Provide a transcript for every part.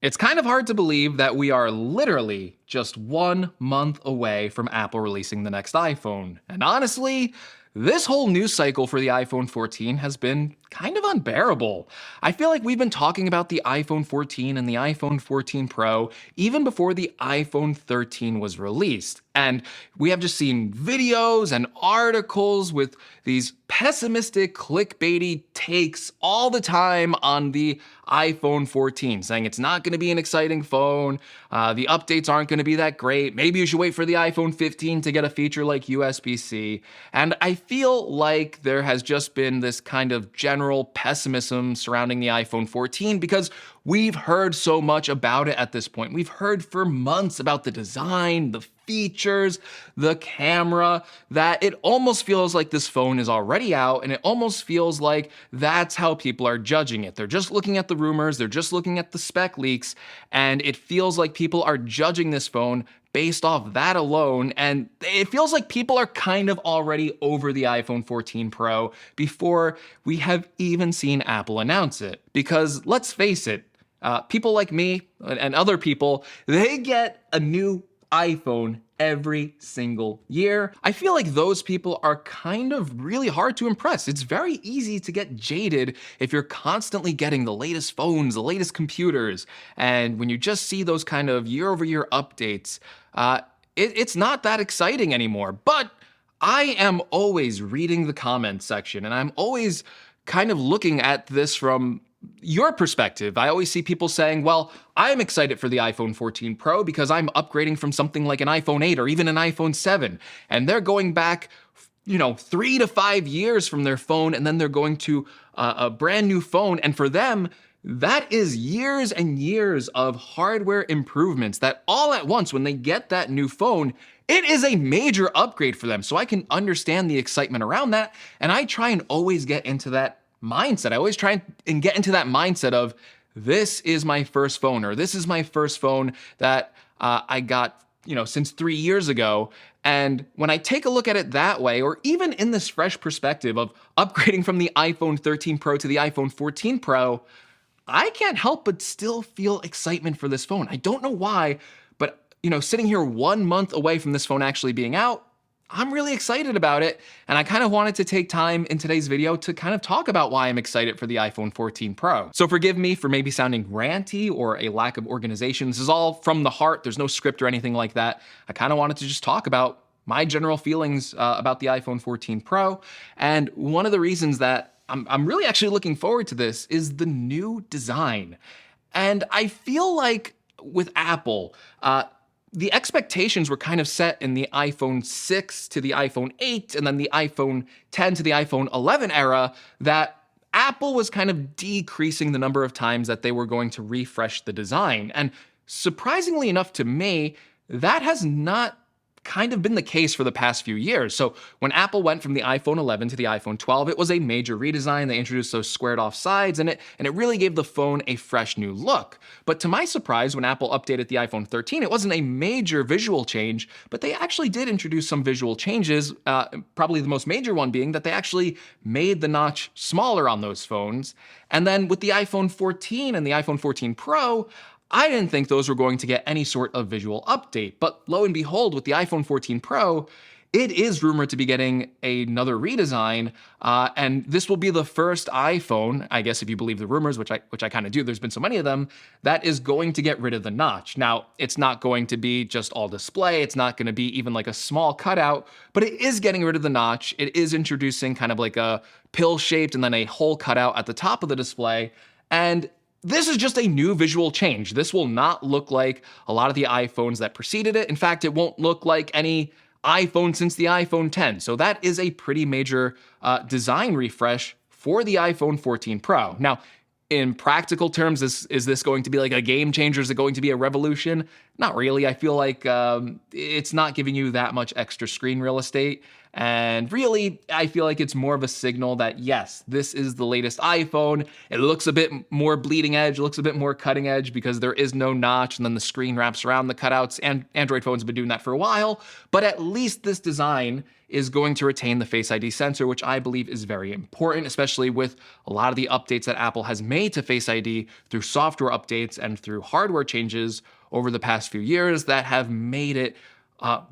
It's kind of hard to believe that we are literally just 1 month away from Apple releasing the next iPhone. And honestly, this whole news cycle for the iPhone 14 has been kind of unbearable. I feel like we've been talking about the iPhone 14 and the iPhone 14 Pro even before the iPhone 13 was released. And we have just seen videos and articles with these pessimistic, clickbaity takes all the time on the iPhone 14, saying it's not going to be an exciting phone, the updates aren't going to be that great, maybe you should wait for the iPhone 15 to get a feature like USB-C. And I feel like there has just been this kind of general pessimism surrounding the iPhone 14 because we've heard so much about it at this point. We've heard for months about the design, the features, the camera, that it almost feels like this phone is already out, and it almost feels like that's how people are judging it. They're just looking at the rumors, they're just looking at the spec leaks, and it feels like people are judging this phone based off that alone, and it feels like people are kind of already over the iPhone 14 Pro before we have even seen Apple announce it. Because let's face it, people like me and other people, they get a new iPhone every single year. I feel like those people are kind of really hard to impress. It's very easy to get jaded if you're constantly getting the latest phones, the latest computers, and when you just see those kind of year-over-year updates, it's not that exciting anymore. But I am always reading the comments section, and I'm always kind of looking at this from your perspective. I always see people saying, well, I'm excited for the iPhone 14 Pro because I'm upgrading from something like an iPhone 8 or even an iPhone 7. And they're going back, 3 to 5 years from their phone, and then they're going to a brand new phone. And for them, that is years and years of hardware improvements that all at once, when they get that new phone, it is a major upgrade for them. So I can understand the excitement around that. And I try and always get into that mindset. I always try and get into that mindset of, this is my first phone, or this is my first phone that I got, since 3 years ago. And when I take a look at it that way, or even in this fresh perspective of upgrading from the iPhone 13 Pro to the iPhone 14 Pro, I can't help but still feel excitement for this phone. I don't know why, but sitting here 1 month away from this phone actually being out, I'm really excited about it, and I kind of wanted to take time in today's video to kind of talk about why I'm excited for the iPhone 14 Pro. So forgive me for maybe sounding ranty or a lack of organization. This is all from the heart. There's no script or anything like that. I kind of wanted to just talk about my general feelings about the iPhone 14 Pro, and one of the reasons that I'm really actually looking forward to this is the new design. And I feel like with Apple, the expectations were kind of set in the iPhone 6 to the iPhone 8 and then the iPhone 10 to the iPhone 11 era that Apple was kind of decreasing the number of times that they were going to refresh the design. And surprisingly enough to me, that has not kind of been the case for the past few years. So when Apple went from the iPhone 11 to the iPhone 12, it was a major redesign. They introduced those squared off sides and it really gave the phone a fresh new look. But to my surprise, when Apple updated the iPhone 13, it wasn't a major visual change, but they actually did introduce some visual changes, probably the most major one being that they actually made the notch smaller on those phones. And then with the iPhone 14 and the iPhone 14 Pro, I didn't think those were going to get any sort of visual update, but lo and behold, with the iPhone 14 Pro, it is rumored to be getting another redesign, and this will be the first iPhone, I guess if you believe the rumors, which I kind of do, there's been so many of them, that is going to get rid of the notch. Now, it's not going to be just all display, it's not going to be even like a small cutout, but it is getting rid of the notch. It is introducing kind of like a pill-shaped and then a hole cutout at the top of the display, and this is just a new visual change. This will not look like a lot of the iPhones that preceded it. In fact, it won't look like any iPhone since the iPhone 10. So that is a pretty major design refresh for the iPhone 14 Pro. Now, in practical terms, is this going to be like a game changer? Is it going to be a revolution? Not really. I feel like it's not giving you that much extra screen real estate. And really, I feel like it's more of a signal that yes, this is the latest iPhone. It looks a bit more bleeding edge, looks a bit more cutting edge because there is no notch and then the screen wraps around the cutouts, and Android phones have been doing that for a while. But at least this design is going to retain the Face ID sensor, which I believe is very important, especially with a lot of the updates that Apple has made to Face ID through software updates and through hardware changes over the past few years that have made it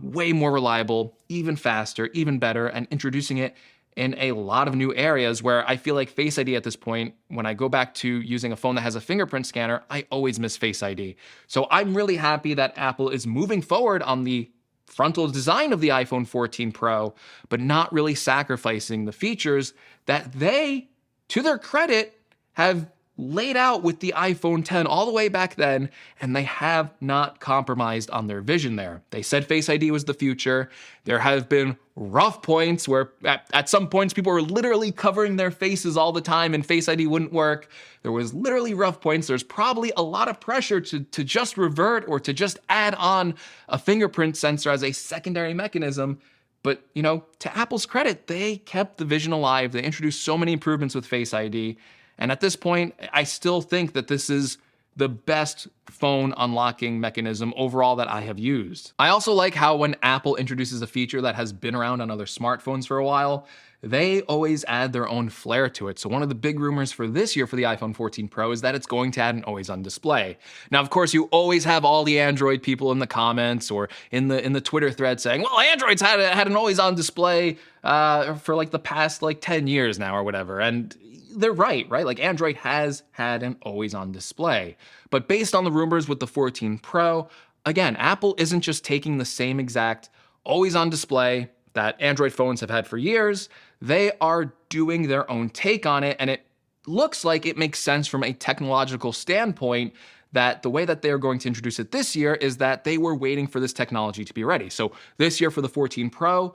way more reliable, even faster, even better, and introducing it in a lot of new areas where I feel like Face ID at this point, when I go back to using a phone that has a fingerprint scanner, I always miss Face ID. So I'm really happy that Apple is moving forward on the frontal design of the iPhone 14 Pro, but not really sacrificing the features that they, to their credit, have laid out with the iPhone 10 all the way back then, and they have not compromised on their vision there. They said Face ID was the future. There have been rough points where at some points people were literally covering their faces all the time and Face ID wouldn't work. There was literally rough points. There's probably a lot of pressure to just revert or to just add on a fingerprint sensor as a secondary mechanism. But, you know, to Apple's credit, they kept the vision alive. They introduced so many improvements with Face ID. And at this point, I still think that this is the best phone unlocking mechanism overall that I have used. I also like how when Apple introduces a feature that has been around on other smartphones for a while, they always add their own flair to it. So one of the big rumors for this year for the iPhone 14 Pro is that it's going to add an always-on display. Now, of course, you always have all the Android people in the comments or in the Twitter thread saying, well, Android's had an always-on display for like the past like 10 years now or whatever. And they're right? Like Android has had an always-on display. But based on the rumors with the 14 Pro, again, Apple isn't just taking the same exact always-on display that Android phones have had for years. They are doing their own take on it, and it looks like it makes sense from a technological standpoint that the way that they're going to introduce it this year is that they were waiting for this technology to be ready. So this year for the 14 Pro,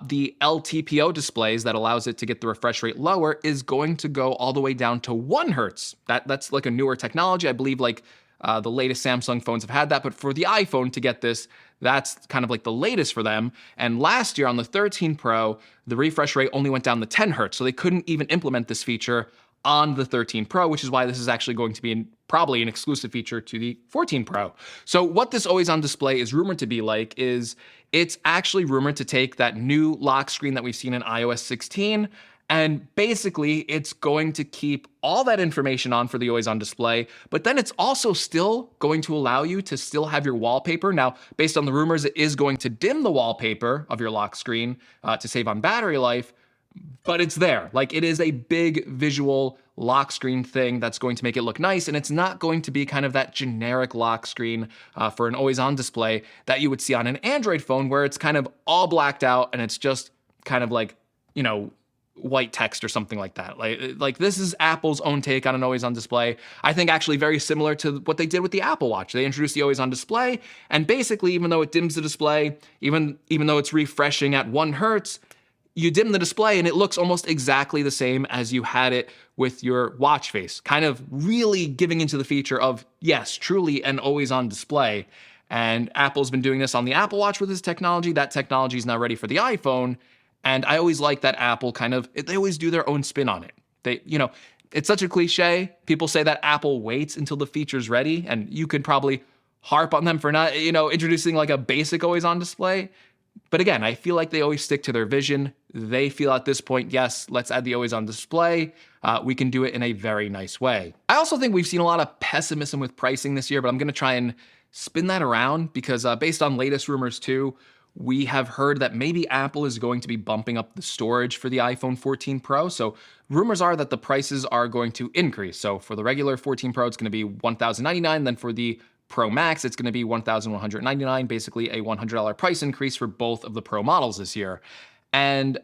the LTPO displays that allows it to get the refresh rate lower is going to go all the way down to 1 hertz. That's like a newer technology. I believe like the latest Samsung phones have had that, but for the iPhone to get this, that's kind of like the latest for them. And last year on the 13 Pro, the refresh rate only went down to 10 hertz, so they couldn't even implement this feature on the 13 Pro, which is why this is actually going to be probably an exclusive feature to the 14 Pro. So what this always-on display is rumored to be like is it's actually rumored to take that new lock screen that we've seen in iOS 16, and basically it's going to keep all that information on for the always-on display, but then it's also still going to allow you to still have your wallpaper. Now, based on the rumors, it is going to dim the wallpaper of your lock screen to save on battery life, but it's there. Like, it is a big visual lock screen thing that's going to make it look nice, and it's not going to be kind of that generic lock screen for an always-on display that you would see on an Android phone where it's kind of all blacked out and it's just kind of like, you know, white text or something like that. Like this is Apple's own take on an always-on display. I think actually very similar to what they did with the Apple Watch. They introduced the always-on display, and basically, even though it dims the display, even though it's refreshing at 1 hertz, you dim the display and it looks almost exactly the same as you had it with your watch face, kind of really giving into the feature of, yes, truly an always-on display. And Apple's been doing this on the Apple Watch with this technology. That technology is now ready for the iPhone. And I always like that Apple they always do their own spin on it. They, you know, it's such a cliche. People say that Apple waits until the feature's ready, and you could probably harp on them for not, you know, introducing like a basic always-on display. But again, I feel like they always stick to their vision. They feel at this point, yes, let's add the always-on display. We can do it in a very nice way. I also think we've seen a lot of pessimism with pricing this year, but I'm going to try and spin that around because based on latest rumors too, we have heard that maybe Apple is going to be bumping up the storage for the iPhone 14 Pro. So rumors are that the prices are going to increase. So for the regular 14 Pro, it's going to be $1,099. Then for the Pro Max, it's going to be $1,199, basically a $100 price increase for both of the Pro models this year. And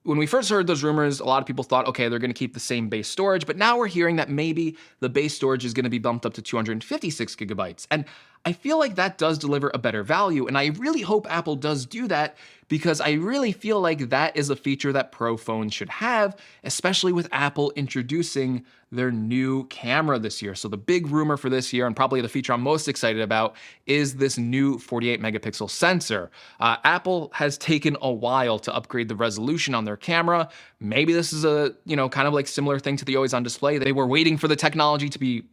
when we first heard those rumors, a lot of people thought, okay, they're going to keep the same base storage, but now we're hearing that maybe the base storage is going to be bumped up to 256 gigabytes. And I feel like that does deliver a better value, and I really hope Apple does do that because I really feel like that is a feature that Pro phones should have, especially with Apple introducing their new camera this year. So the big rumor for this year, and probably the feature I'm most excited about, is this new 48 megapixel sensor. Apple has taken a while to upgrade the resolution on their camera. Maybe this is a, kind of like similar thing to the always on display. They were waiting for the technology to be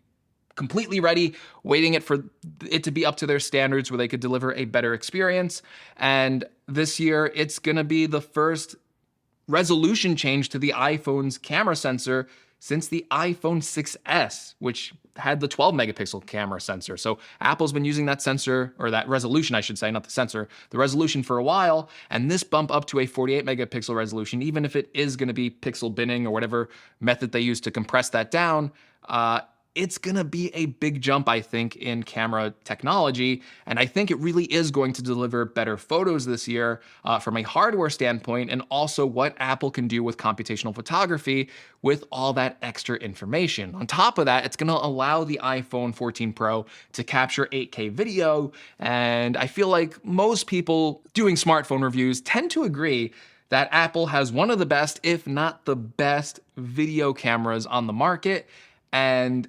completely ready, waiting for it to be up to their standards where they could deliver a better experience. And this year, it's gonna be the first resolution change to the iPhone's camera sensor since the iPhone 6S, which had the 12 megapixel camera sensor. So Apple's been using that sensor, or that resolution, I should say, not the sensor, the resolution for a while, and this bump up to a 48 megapixel resolution, even if it is gonna be pixel binning or whatever method they use to compress that down, it's gonna be a big jump, I think, in camera technology, and I think it really is going to deliver better photos this year from a hardware standpoint, and also what Apple can do with computational photography with all that extra information. On top of that, it's gonna allow the iPhone 14 Pro to capture 8K video, and I feel like most people doing smartphone reviews tend to agree that Apple has one of the best, if not the best, video cameras on the market, and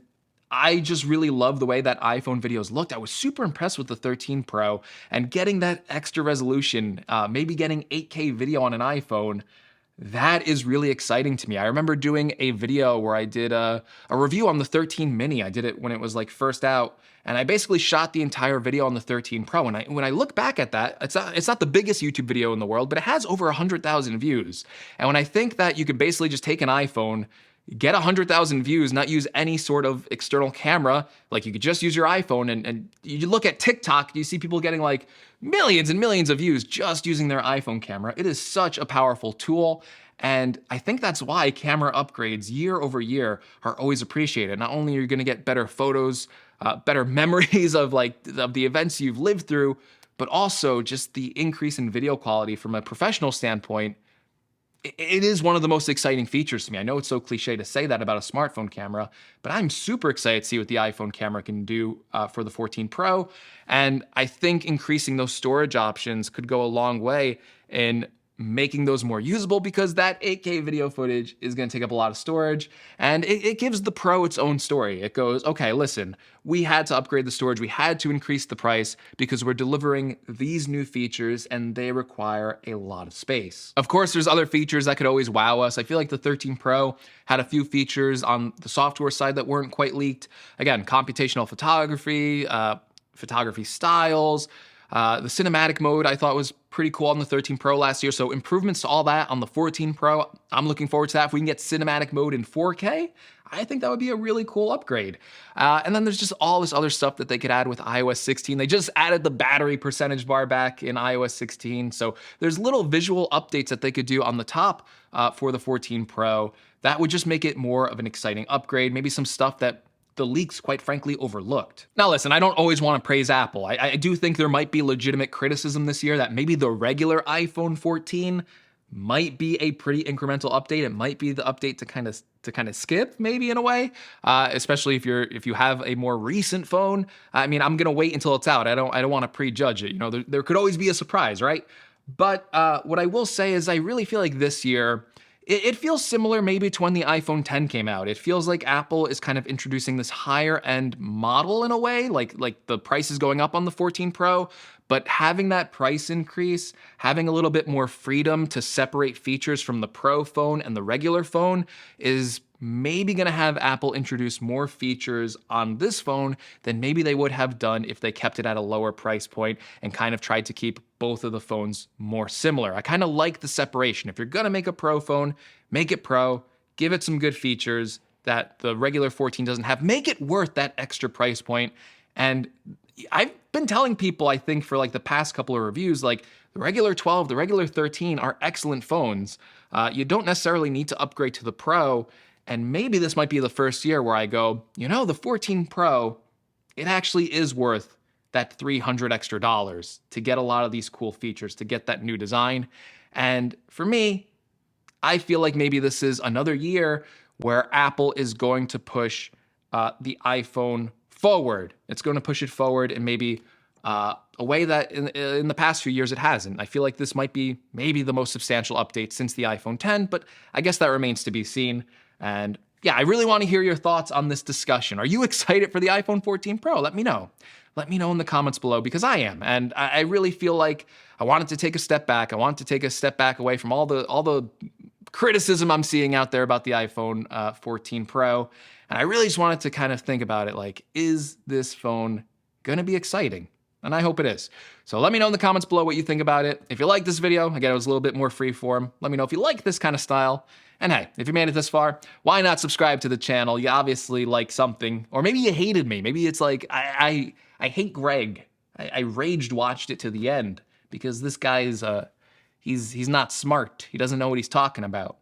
I just really love the way that iPhone videos looked. I was super impressed with the 13 Pro, and getting that extra resolution, maybe getting 8K video on an iPhone, that is really exciting to me. I remember doing a video where I did a review on the 13 mini. I did it when it was like first out, and I basically shot the entire video on the 13 Pro. And when I look back at that, it's not the biggest YouTube video in the world, but it has over 100,000 views. And when I think that you could basically just take an iPhone, get 100,000 views, not use any sort of external camera, like you could just use your iPhone, and you look at TikTok, you see people getting like millions and millions of views just using their iPhone camera. It is such a powerful tool, and I think that's why camera upgrades year over year are always appreciated. Not only are you gonna get better photos, better memories of the events you've lived through, but also just the increase in video quality from a professional standpoint. It is one of the most exciting features to me. I know it's so cliche to say that about a smartphone camera, but I'm super excited to see what the iPhone camera can do for the 14 Pro. And I think increasing those storage options could go a long way in making those more usable, because that 8K video footage is going to take up a lot of storage, and it gives the Pro its own story. It goes, okay, listen, we had to upgrade the storage, we had to increase the price because we're delivering these new features and they require a lot of space. Of course, there's other features that could always wow us. I feel like the 13 Pro had a few features on the software side that weren't quite leaked. Again, computational photography, photography styles, the cinematic mode I thought was pretty cool on the 13 Pro last year, so improvements to all that on the 14 Pro, I'm looking forward to that. If we can get cinematic mode in 4K, I think that would be a really cool upgrade. And then there's just all this other stuff that they could add with iOS 16. They just added the battery percentage bar back in iOS 16, so there's little visual updates that they could do on the top for the 14 Pro that would just make it more of an exciting upgrade, maybe some stuff that the leaks, quite frankly, overlooked. Now listen, I don't always want to praise Apple. I do think there might be legitimate criticism this year that maybe the regular iPhone 14 might be a pretty incremental update. It might be the update to kind of skip, maybe, in a way, especially if you have a more recent phone. I mean, I'm gonna wait until it's out. I don't want to prejudge it. There could always be a surprise, right? But what I will say is I really feel like this year, it feels similar maybe to when the iPhone 10 came out. It feels like Apple is kind of introducing this higher end model in a way, like the price is going up on the 14 Pro, but having that price increase, having a little bit more freedom to separate features from the Pro phone and the regular phone is maybe gonna have Apple introduce more features on this phone than maybe they would have done if they kept it at a lower price point and kind of tried to keep both of the phones more similar. I kind of like the separation. If you're gonna make a Pro phone, make it Pro, give it some good features that the regular 14 doesn't have, make it worth that extra price point. And I've been telling people, I think for like the past couple of reviews, like the regular 12, the regular 13 are excellent phones. You don't necessarily need to upgrade to the Pro. And maybe this might be the first year where I go, the 14 Pro, it actually is worth that $300 extra to get a lot of these cool features, to get that new design. And for me, I feel like maybe this is another year where Apple is going to push the iPhone forward. It's going to push it forward in maybe a way that in the past few years it hasn't. I feel like this might be maybe the most substantial update since the iPhone 10, but I guess that remains to be seen. And yeah, I really want to hear your thoughts on this discussion. Are you excited for the iPhone 14 Pro? Let me know. Let me know in the comments below, because I am. And I really feel like I wanted to take a step back. I want to take a step back away from all the criticism I'm seeing out there about the iPhone 14 Pro. And I really just wanted to kind of think about it like, is this phone gonna be exciting? And I hope it is. So let me know in the comments below what you think about it. If you like this video, again, it was a little bit more freeform. Let me know if you like this kind of style. And hey, if you made it this far, why not subscribe to the channel? You obviously like something, or maybe you hated me. Maybe it's like, I hate Greg. I raged watched it to the end because this guy is, he's not smart. He doesn't know what he's talking about.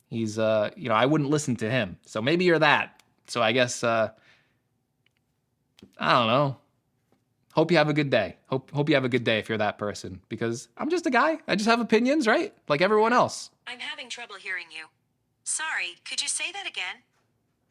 He's, you know, I wouldn't listen to him. So maybe you're that. So I guess, I don't know. Hope you have a good day. Hope you have a good day if you're that person, because I'm just a guy. I just have opinions, right? Like everyone else. I'm having trouble hearing you. Sorry, could you say that again?